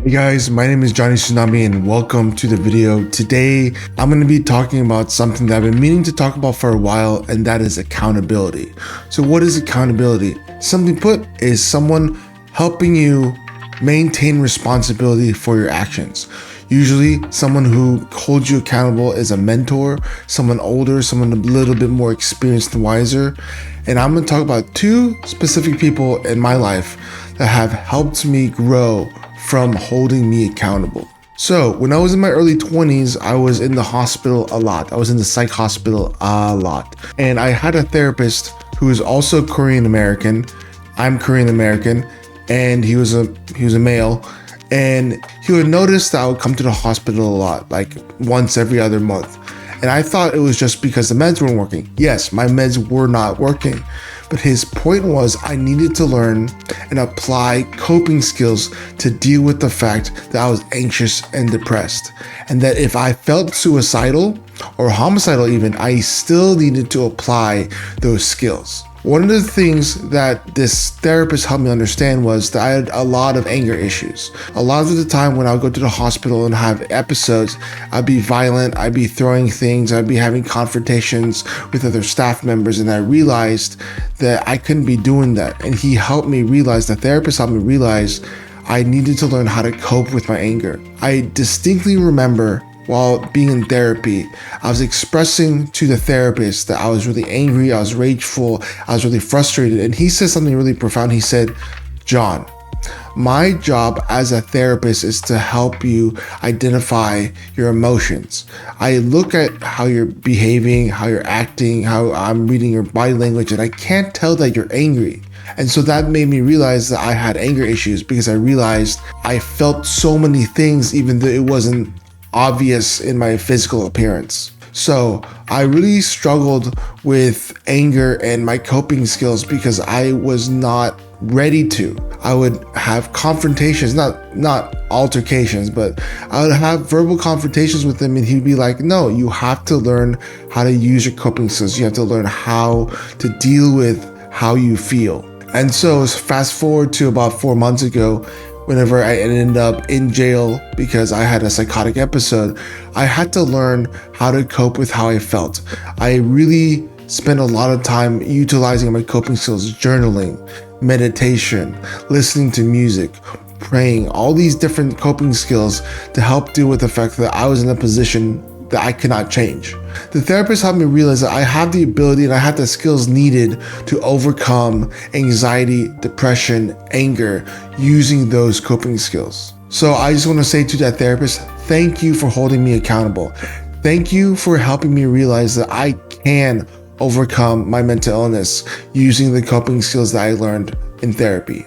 Hey guys, my name is Johnny Tsunami and welcome to the video. Today, I'm going to be talking about something that I've been meaning to talk about for a while, and that is accountability. So what is accountability? Simply put, is someone helping you maintain responsibility for your actions. Usually, someone who holds you accountable is a mentor, someone older, someone a little bit more experienced and wiser. And I'm going to talk about two specific people in my life that have helped me grow from holding me accountable. So when I was in my early 20s, I was in the hospital a lot. I was in the psych hospital a lot. And I had a therapist who was also Korean American. I'm Korean American, and he was a male. And he would notice that I would come to the hospital a lot, like once every other month. And I thought it was just because the meds weren't working. Yes, my meds were not working. But his point was I needed to learn and apply coping skills to deal with the fact that I was anxious and depressed. And that if I felt suicidal or homicidal even, I still needed to apply those skills. One of the things that this therapist helped me understand was that I had a lot of anger issues. A lot of the time when I would go to the hospital and have episodes, I'd be violent, I'd be throwing things, I'd be having confrontations with other staff members, and I realized that I couldn't be doing that. And he helped me realize, the therapist helped me realize I needed to learn how to cope with my anger. I distinctly remember while being in therapy, I was expressing to the therapist that I was really angry, I was rageful, I was really frustrated. And he said something really profound. He said, "John, my job as a therapist is to help you identify your emotions. I look at how you're behaving, how you're acting, how I'm reading your body language, and I can't tell that you're angry." And so that made me realize that I had anger issues, because I realized I felt so many things even though it wasn't obvious in my physical appearance. So I really struggled with anger and my coping skills because I was not ready to. I would have confrontations, not altercations, but I would have verbal confrontations with him, and he'd be like, "No, you have to learn how to use your coping skills. You have to learn how to deal with how you feel." And so fast forward to about 4 months ago, whenever I ended up in jail because I had a psychotic episode, I had to learn how to cope with how I felt. I really spent a lot of time utilizing my coping skills, journaling, meditation, listening to music, praying, all these different coping skills to help deal with the fact that I was in a position that I could not change. The therapist helped me realize that I have the ability and I have the skills needed to overcome anxiety, depression, anger using those coping skills. So I just want to say to that therapist, thank you for holding me accountable. Thank you for helping me realize that I can overcome my mental illness using the coping skills that I learned in therapy.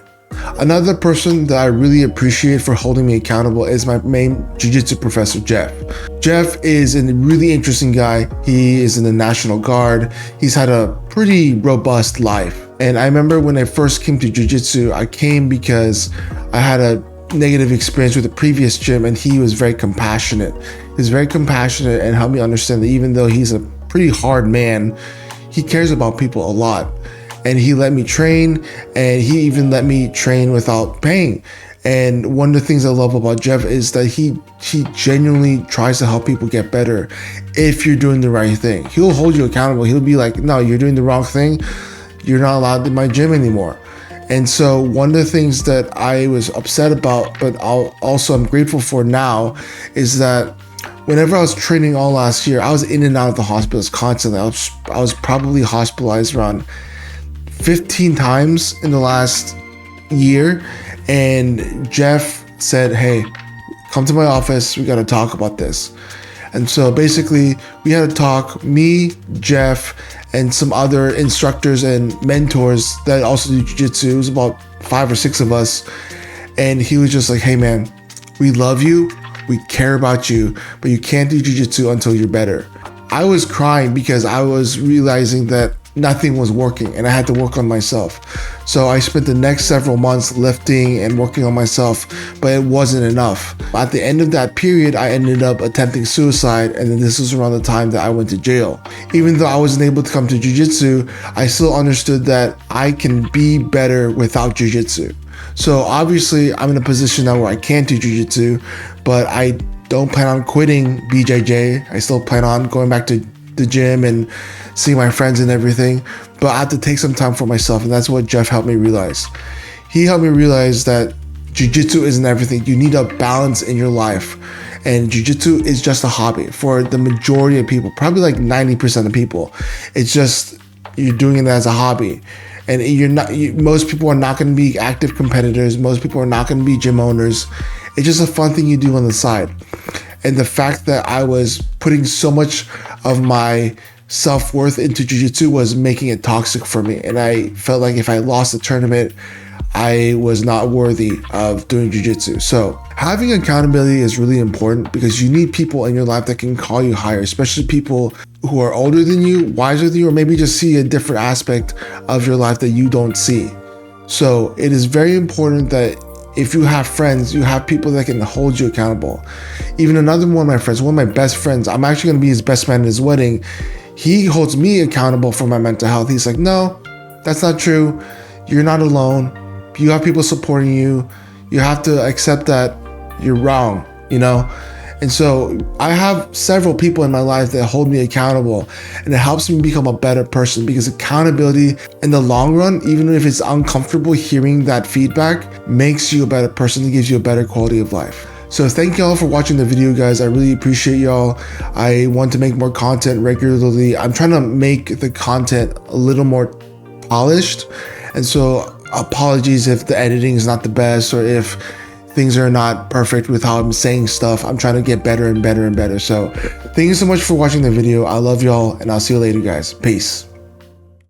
Another person that I really appreciate for holding me accountable is my main jiu-jitsu professor, Jeff. Jeff is a really interesting guy. He is in the National Guard. He's had a pretty robust life. And I remember when I first came to jiu-jitsu, I came because I had a negative experience with the previous gym, and he was very compassionate. He was very compassionate and helped me understand that even though he's a pretty hard man, he cares about people a lot. And he let me train, and he even let me train without paying. And one of the things I love about Jeff is that he genuinely tries to help people get better if you're doing the right thing. He'll hold you accountable. He'll be like, "No, you're doing the wrong thing. You're not allowed in my gym anymore." And so one of the things that I was upset about, but also I'm grateful for now, is that whenever I was training all last year, I was in and out of the hospitals constantly. I was probably hospitalized around 15 times in the last year. And Jeff said, "Hey, come to my office. We got to talk about this." And so basically we had a talk, me, Jeff, and some other instructors and mentors that also do jiu-jitsu. It was about 5 or 6 of us. And he was just like, "Hey man, we love you. We care about you, but you can't do jiu-jitsu until you're better." I was crying because I was realizing that nothing was working and I had to work on myself. So I spent the next several months lifting and working on myself, but it wasn't enough. At the end of that period, I ended up attempting suicide, and then this was around the time that I went to jail. Even though I wasn't able to come to jiu-jitsu, I still understood that I can be better without jiu-jitsu. So obviously I'm in a position now where I can't do jiu-jitsu, but I don't plan on quitting BJJ. I still plan on going back to the gym and seeing my friends and everything, but I have to take some time for myself, and that's what Jeff helped me realize. He helped me realize that jiu-jitsu isn't everything. You need a balance in your life, and jiu-jitsu is just a hobby for the majority of people, probably like 90% of people. It's just you're doing it as a hobby, and most people are not going to be active competitors. Most people are not going to be gym owners. It's just a fun thing you do on the side. And the fact that I was putting so much of my self-worth into jiu-jitsu was making it toxic for me, and I felt like if I lost the tournament, I was not worthy of doing jiu-jitsu. So having accountability is really important, because you need people in your life that can call you higher, especially people who are older than you, wiser than you, or maybe just see a different aspect of your life that you don't see. So it is very important that if you have friends, you have people that can hold you accountable. Even another one of my friends, one of my best friends, I'm actually going to be his best man at his wedding. He holds me accountable for my mental health. He's like, no, that's not true. You're not alone. You have people supporting you. You have to accept that you're wrong, you know? And so I have several people in my life that hold me accountable, and it helps me become a better person, because accountability in the long run, even if it's uncomfortable, hearing that feedback makes you a better person. It gives you a better quality of life. So thank y'all for watching the video, guys. I really appreciate y'all. I want to make more content regularly. I'm trying to make the content a little more polished. And so apologies if the editing is not the best, or if things are not perfect with how I'm saying stuff. I'm trying to get better and better and better. So thank you so much for watching the video. I love y'all, and I'll see you later, guys. Peace.